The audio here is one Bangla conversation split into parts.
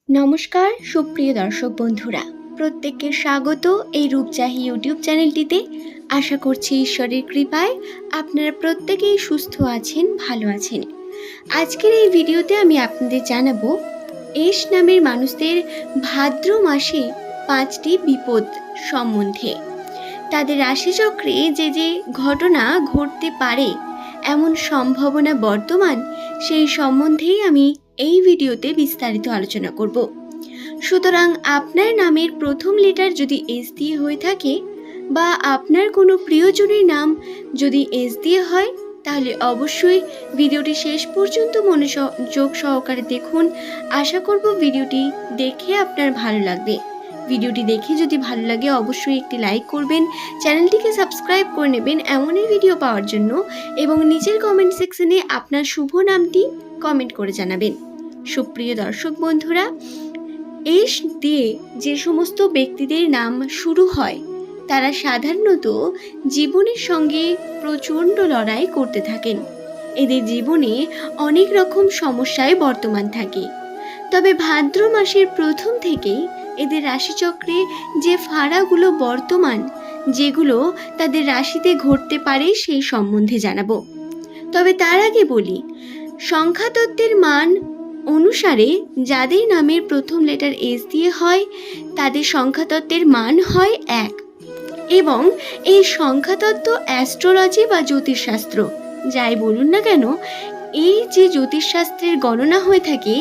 নমস্কার সুপ্রিয় দর্শক বন্ধুরা, প্রত্যেককে স্বাগত এই রূপচাহি ইউটিউব চ্যানেলটিতে। আশা করছি ঈশ্বরের কৃপায় আপনারা প্রত্যেকেই সুস্থ আছেন, ভালো আছেন। আজকের এই ভিডিওতে আমি আপনাদের জানাবো এশ নামের মানুষদের ভাদ্র মাসে 5টি বিপদ সম্বন্ধে। তাদের রাশিচক্রে যে যে ঘটনা ঘটতে পারে এমন সম্ভাবনা বর্তমান, সেই সম্বন্ধেই আমি এই ভিডিওতে বিস্তারিত আলোচনা করব। সুতরাং আপনার নামের প্রথম লেটার যদি এস দিয়ে হয়ে থাকে বা আপনার কোনো প্রিয়জনের নাম যদি এস দিয়ে হয়, তাহলে অবশ্যই ভিডিওটি শেষ পর্যন্ত মনোযোগ সহকারে দেখুন। আশা করব ভিডিওটি দেখে আপনার ভালো লাগবে। ভিডিওটি দেখে যদি ভালো লাগে অবশ্যই একটি লাইক করবেন, চ্যানেলটিকে সাবস্ক্রাইব করে নেবেন এমনই ভিডিও পাওয়ার জন্য, এবং নিচের কমেন্ট সেকশনে আপনার শুভ নামটি কমেন্ট করে জানাবেন। সুপ্রিয় দর্শক বন্ধুরা, এস দিয়ে যে সমস্ত ব্যক্তিদের নাম শুরু হয় তারা সাধারণত জীবনের সঙ্গে প্রচণ্ড লড়াই করতে থাকেন। এদের জীবনে অনেক রকম সমস্যায় বর্তমান থাকে। তবে ভাদ্র মাসের প্রথম থেকেই এদের রাশিচক্রে যে ফাঁড়াগুলো বর্তমান, যেগুলো তাদের রাশিতে ঘটতে পারে সেই সম্বন্ধে জানাবো। তবে তার আগে বলি, সংখ্যাতত্ত্বের মান অনুসারে যাদের নামের প্রথম লেটার এস দিয়ে হয় তাদের সংখ্যাতত্ত্বের মান হয় 1। এবং এই সংখ্যাতত্ত্ব অ্যাস্ট্রোলজি বা জ্যোতিষশাস্ত্র যাই বলুন না কেন, এই যে জ্যোতিষশাস্ত্রের গণনা হয়ে থাকে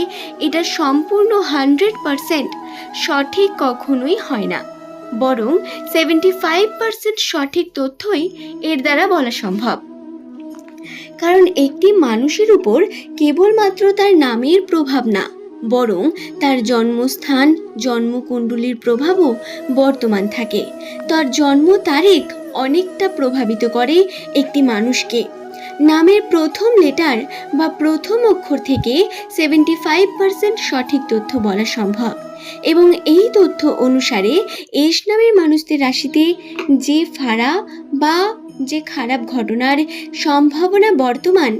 এটা সম্পূর্ণ 100% সঠিক কখনোই হয় না, বরং 75% সঠিক তথ্যই এর দ্বারা বলা সম্ভব। কারণ একটি মানুষের উপর কেবলমাত্র তার নামের প্রভাব না, বরং তার জন্মস্থান, জন্মকুণ্ডলীর প্রভাবও বর্তমান থাকে। তার জন্ম তারিখ অনেকটা প্রভাবিত করে একটি মানুষকে। নামের প্রথম লেটার বা প্রথম অক্ষর থেকে 75% সঠিক তথ্য বলা সম্ভব। এবং এই তথ্য অনুসারে এস নামের মানুষদের রাশিতে যে ফাঁড়া বা যে খারাপ ঘটনার সম্ভাবনা বর্তমান,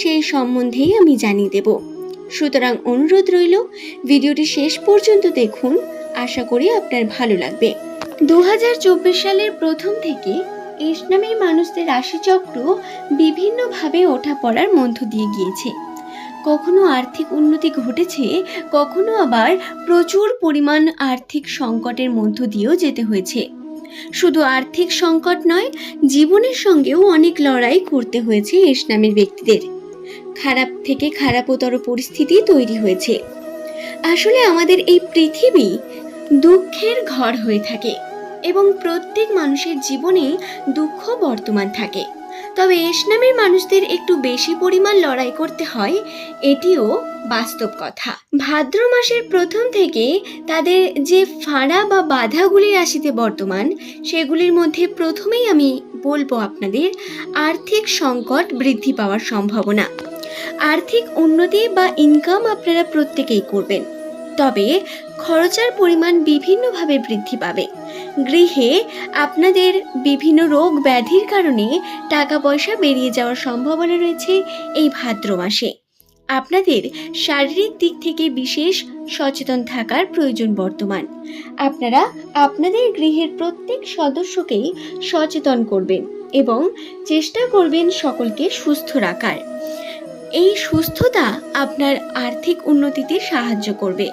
সেই সম্বন্ধেই আমি জানিয়ে দেব। সুতরাং অনুরোধ রইল, ভিডিওটি শেষ পর্যন্ত দেখুন। আশা করি আপনার ভালো লাগবে। 2024 সালের প্রথম থেকে এস নামের মানুষদের রাশিচক্র বিভিন্নভাবে ওঠা পড়ার মধ্য দিয়ে গিয়েছে। কখনো আর্থিক উন্নতি ঘটেছে, কখনো আবার প্রচুর পরিমাণ আর্থিক সংকটের মধ্য দিয়েও যেতে হয়েছে। শুধু আর্থিক সংকট নয়, জীবনের সঙ্গেও অনেক লড়াই করতে হয়েছে এস নামের ব্যক্তিদের। খারাপ থেকে খারাপতর পরিস্থিতি তৈরি হয়েছে। আসলে আমাদের এই পৃথিবী দুঃখের ঘর হয়ে থাকে এবং প্রত্যেক মানুষের জীবনে দুঃখ বর্তমান থাকে। তবে এস নামের মানুষদের একটু বেশি পরিমাণ লড়াই করতে হয়, এটিও বাস্তব কথা। ভাদ্র মাসের প্রথম থেকে তাদের যে ফাঁড়া বা বাধাগুলি রাশিতে বর্তমান, সেগুলির মধ্যে প্রথমেই আমি বলবো আপনাদের আর্থিক সংকট বৃদ্ধি পাওয়ার সম্ভাবনা। আর্থিক উন্নতি বা ইনকাম আপনারা প্রত্যেকেই করবেন, তবে খরচার পরিমাণ বিভিন্নভাবে বৃদ্ধি পাবে। গৃহে আপনাদের বিভিন্ন রোগ ব্যাধির কারণে টাকা পয়সা বেরিয়ে যাওয়ার সম্ভাবনা রয়েছে এই ভাদ্র মাসে। আপনাদের শারীরিক দিক থেকে বিশেষ সচেতন থাকার প্রয়োজন বর্তমান। আপনারা আপনাদের গৃহের প্রত্যেক সদস্যকেই সচেতন করবেন এবং চেষ্টা করবেন সকলকে সুস্থ রাখার। এই সুস্থতা আপনার আর্থিক উন্নতিতে সাহায্য করবে।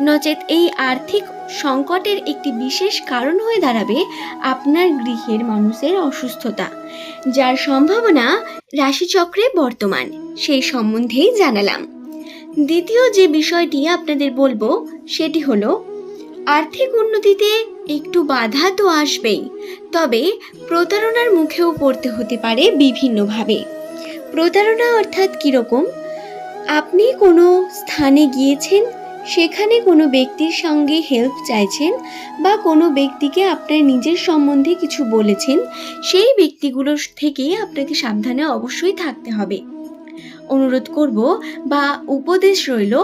নচেত এই আর্থিক সংকটের একটি বিশেষ কারণ হয়ে দাঁড়াবে আপনার গৃহের মানুষের অসুস্থতা, যার সম্ভাবনা রাশিচক্রে বর্তমান, সেই সম্বন্ধেই জানালাম। দ্বিতীয় যে বিষয়টি আপনাদের বলবো সেটি হলো, আর্থিক উন্নতিতে একটু বাধা তো আসবেই, তবে প্রতারণার মুখেও পড়তে হতে পারে বিভিন্নভাবে। প্রতারণা অর্থাৎ কীরকম? আপনি কোনো স্থানে গিয়েছেন, সেখানে কোনো ব্যক্তির সঙ্গে হেল্প চাইছেন বা কোনো ব্যক্তিকে আপনার নিজের সম্বন্ধে কিছু বলেছেন, সেই ব্যক্তিগুলোর থেকে আপনাকে সাবধানে অবশ্যই থাকতে হবে। অনুরোধ করব বা উপদেশ রইল,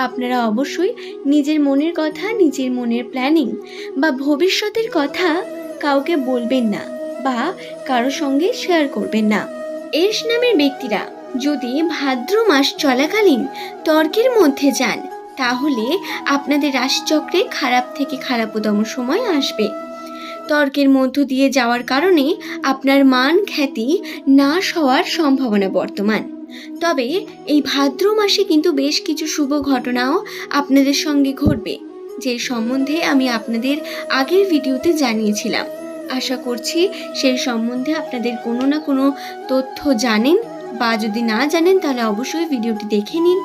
আপনারা অবশ্যই নিজের মনের কথা, নিজের মনের প্ল্যানিং বা ভবিষ্যতের কথা কাউকে বলবেন না বা কারো সঙ্গে শেয়ার করবেন না। এস নামের ব্যক্তিরা যদি ভাদ্র মাস চলাকালীন তর্কের মধ্যে যান, তাহলে আপনাদের রাশিচক্রে খারাপ থেকে খারাপতম সময় আসবে। তর্কের মধ্য দিয়ে যাওয়ার কারণে আপনার মান খ্যাতি নাশ হওয়ার সম্ভাবনা বর্তমান। তবে এই ভাদ্র মাসে কিন্তু বেশ কিছু শুভ ঘটনাও আপনাদের সঙ্গে ঘটবে, যে সম্বন্ধে আমি আপনাদের আগের ভিডিওতে জানিয়েছিলাম। আশা করছি সেই সম্বন্ধে আপনাদের কোনো না কোনো তথ্য জানেন, বা যদি না জানেন তাহলে অবশ্যই ভিডিওটি দেখে নিন।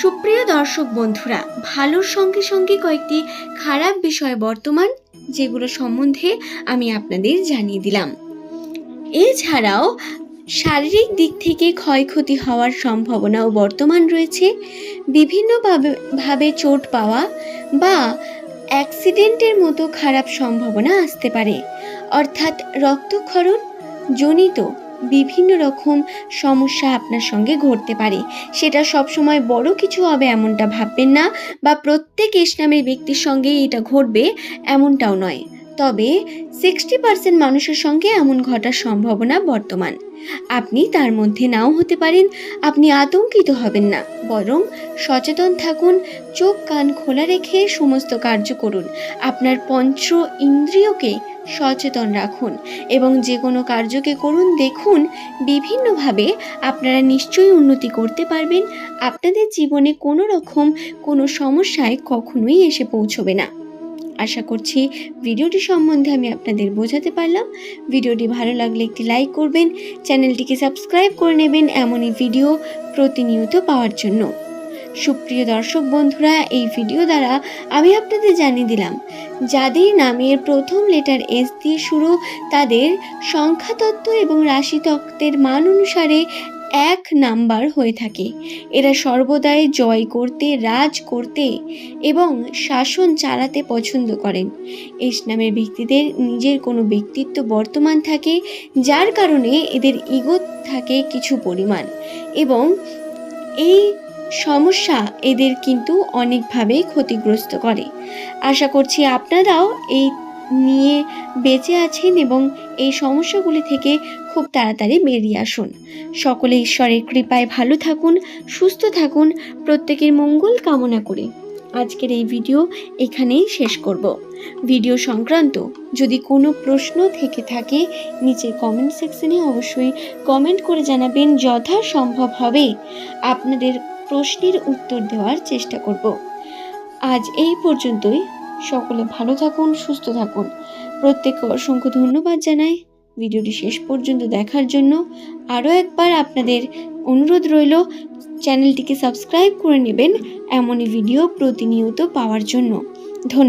সুপ্রিয় দর্শক বন্ধুরা, ভালোর সঙ্গে সঙ্গে কয়েকটি খারাপ বিষয় বর্তমান, যেগুলো সম্বন্ধে আমি আপনাদের জানিয়ে দিলাম। এছাড়াও শারীরিক দিক থেকে ক্ষয়ক্ষতি হওয়ার সম্ভাবনাও বর্তমান রয়েছে। বিভিন্নভাবে চোট পাওয়া বা অ্যাক্সিডেন্টের মতো খারাপ সম্ভাবনা আসতে পারে, অর্থাৎ রক্তক্ষরণ জনিত বিভিন্ন রকম সমস্যা আপনার সঙ্গে ঘটতে পারে। সেটা সবসময় বড় কিছু হবে এমনটা ভাববেন না, বা প্রত্যেক ইসলামের ব্যক্তির সঙ্গে এটা ঘটবে এমনটাও নয়। তবে 60% মানুষের সঙ্গে এমন ঘটার সম্ভাবনা বর্তমান। আপনি তার মধ্যে নাও হতে পারেন। আপনি আতঙ্কিত হবেন না, বরং সচেতন থাকুন। চোখ কান খোলা রেখে সমস্ত কার্য করুন। আপনার পঞ্চ ইন্দ্রিয়কে সচেতন রাখুন এবং যে কোনো কার্যকে করুন দেখুন বিভিন্নভাবে আপনারা নিশ্চয়ই উন্নতি করতে পারবেন। আপনাদের জীবনে কোনো রকম কোনো সমস্যায় কখনোই এসে পৌঁছবে না। আশা করছি ভিডিওটি সম্বন্ধে আমি আপনাদের বোঝাতে পারলাম। ভিডিওটি ভালো লাগলে একটি লাইক করবেন, চ্যানেলটিকে সাবস্ক্রাইব করে নেবেন এমনই ভিডিও প্রতিনিয়ত পাওয়ার জন্য। সুপ্রিয় দর্শক বন্ধুরা, এই ভিডিও দ্বারা আমি আপনাদের জানিয়ে দিলাম, যাদের নামের প্রথম লেটার এস দিয়ে শুরু, তাদের সংখ্যাতত্ত্ব এবং রাশিতত্ত্বের মান অনুসারে 1 নাম্বার হয়ে থাকে। এরা সর্বদাই জয় করতে, রাজ করতে এবং শাসন চালাতে পছন্দ করেন। এই নামের ব্যক্তিদের নিজের কোনো ব্যক্তিত্ব বর্তমান থাকে, যার কারণে এদের ইগো থাকে কিছু পরিমাণ, এবং এই সমস্যা এদের কিন্তু অনেকভাবে ক্ষতিগ্রস্ত করে। আশা করছি আপনারাও এই নিয়ে বেঁচে আছেন এবং এই সমস্যাগুলি থেকে খুব তাড়াতাড়ি বেরিয়ে আসুন। সকলে ঈশ্বরের কৃপায় ভালো থাকুন, সুস্থ থাকুন, প্রত্যেকের মঙ্গল কামনা করে আজকের এই ভিডিও এখানেই শেষ করব। ভিডিও সংক্রান্ত যদি কোনো প্রশ্ন থেকে থাকে নিচে কমেন্ট সেকশনে অবশ্যই কমেন্ট করে জানাবেন। যথাসম্ভব হবে আপনাদের প্রশ্নের উত্তর দেওয়ার চেষ্টা করব। আজ এই পর্যন্তই। সকলে ভালো থাকুন, সুস্থ থাকুন। প্রত্যেককে অসংখ্য ধন্যবাদ জানাই ভিডিওটি শেষ পর্যন্ত দেখার জন্য। আরও একবার আপনাদের অনুরোধ রইল, চ্যানেলটিকে সাবস্ক্রাইব করে নেবেন এমনই ভিডিও প্রতিনিয়ত পাওয়ার জন্য। ধন্যবাদ।